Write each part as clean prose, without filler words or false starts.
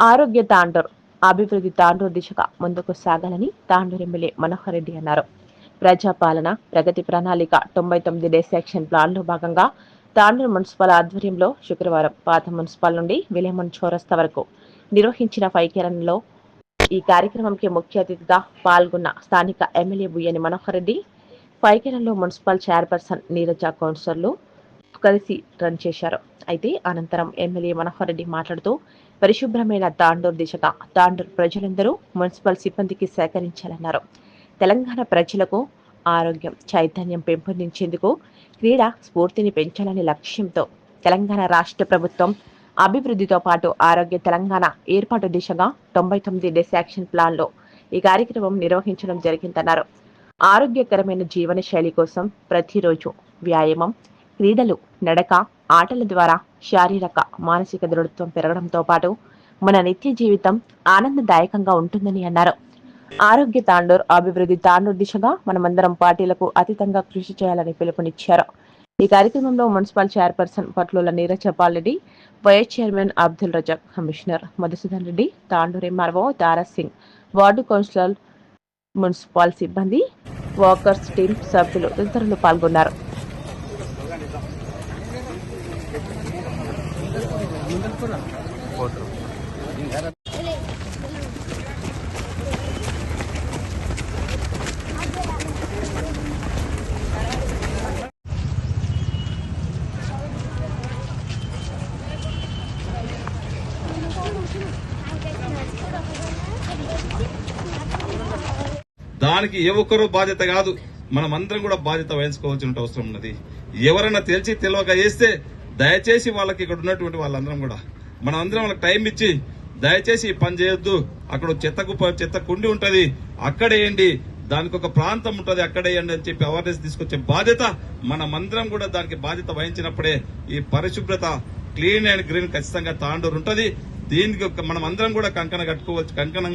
ఆరోగ్య తాండూర్ అభివృద్ధి తాండూర్ దిశగా ముందుకు సాగాలని తాండూర్ ఎమ్మెల్యే మనోహర్ రెడ్డి అన్నారు. ప్రజాపాలన ప్రగతి ప్రణాళిక 99 డేస్ యాక్షన్ ప్లాన్ లో భాగంగా తాండూర్ మున్సిపల్ ఆధ్వర్యంలో శుక్రవారం పాత మున్సిపల్ నుండి విలేమన్ చౌరస్తా వరకు నిర్వహించిన ఫైకేరన్లో ఈ కార్యక్రమంకి ముఖ్య అతిథిగా పాల్గొన్న స్థానిక ఎమ్మెల్యే బుయ్యని మనోహర్ రెడ్డి ఫైకేరన్లో మున్సిపల్ చైర్పర్సన్ నీరజ కౌన్సిలర్లు కలిసి రన్ చేశారు. అయితే అనంతరం ఎమ్మెల్యే మనోహర్ రెడ్డి మాట్లాడుతూ పరిశుభ్రమైన తాండూర్ దిశగా తాండూర్ ప్రజలందరూ మున్సిపల్ సిబ్బందికి సహకరించాలన్నారు. తెలంగాణ ప్రజలకు ఆరోగ్యం చైతన్యం పెంపొందించేందుకు క్రీడా స్ఫూర్తిని పెంచాలనే లక్ష్యంతో తెలంగాణ రాష్ట్ర ప్రభుత్వం అభివృద్ధితో పాటు ఆరోగ్య తెలంగాణ ఏర్పాటు దిశగా 99 డేస్ యాక్షన్ ప్లాన్ లో ఈ కార్యక్రమం నిర్వహించడం జరిగిందన్నారు. ఆరోగ్యకరమైన జీవన శైలి కోసం ప్రతిరోజు వ్యాయామం, క్రీడలు, నడక, ఆటల ద్వారా శారీరక మానసిక దృఢత్వం పెరగడంతో పాటు మన నిత్య జీవితం ఆనందదాయకంగా ఉంటుందని అన్నారు. ఆరోగ్య తాండూర్ అభివృద్ధి తాండూర్ దిశగా మనమందరం పార్టీలకు అతీతంగా కృషి చేయాలని పిలుపునిచ్చారు. ఈ కార్యక్రమంలో municipal chairperson Patlola Neerajapal Reddy, vice chairman Abdul Razak, commissioner Madhusudan Reddy, Tandur MRO Dara Singh, ward councillor, municipal సిబ్బంది, వర్కర్స్ టీం సభ్యులు తదితరులు పాల్గొన్నారు. దానికి ఏ ఒక్కరూ బాధ్యత కాదు, మనమందరం కూడా బాధ్యత వహించుకోవాల్సిన అవసరం ఉన్నది. ఎవరైనా తెలియక చేస్తే దయచేసి వాళ్ళకి ఇక్కడ ఉన్నటువంటి వాళ్ళందరం కూడా మనమందరం వాళ్ళకి టైం ఇచ్చి దయచేసి ఈ పని చేయొద్దు, అక్కడ చెత్త కుండి ఉంటది అక్కడేయండి, దానికి ఒక ప్రాంతం ఉంటది అక్కడేయండి అని చెప్పి అవేర్నెస్ తీసుకొచ్చే బాధ్యత మనమందరం కూడా దానికి బాధ్యత వహించినప్పుడే ఈ పరిశుభ్రత క్లీన్ అండ్ గ్రీన్ ఖచ్చితంగా తాండూరు ఉంటది. దీనికి మనమందరం కూడా కంకణం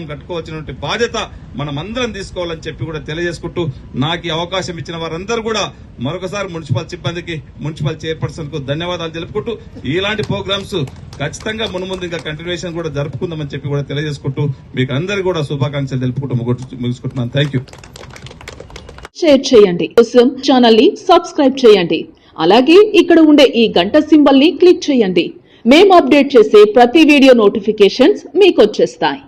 కట్టుకోవాల్సిన బాధ్యత మనమందరం తీసుకోవాలని చెప్పి కూడా తెలియజేసుకుంటూ నాకు ఈ అవకాశం ఇచ్చిన వారందరూ కూడా మరొకసారి మున్సిపల్ సిబ్బందికి, మున్సిపల్ చైర్పర్సన్ కు ధన్యవాదాలు తెలుపుకుంటూ ఇలాంటి ప్రోగ్రామ్స్ ఖచ్చితంగా మున్ముందు ఇంకా కంటిన్యూషన్ కూడా జరుపుకుందామని చెప్పి కూడా తెలియజేసుకుంటూ మీకు అందరికీ కూడా శుభాకాంక్షలు తెలుపుకుంటూ ముగించుకుంటున్నాను. Thank you. షేర్ చేయండి, ఛానల్ ని సబ్స్క్రైబ్ చేయండి. అలాగే ఇక్కడ ఉండే ఈ గంట సింబల్ ని క్లిక్ చేయండి. మేము అప్డేట్ చేసే ప్రతి వీడియో నోటిఫికేషన్స్ మీకు వచ్చేస్తాయి.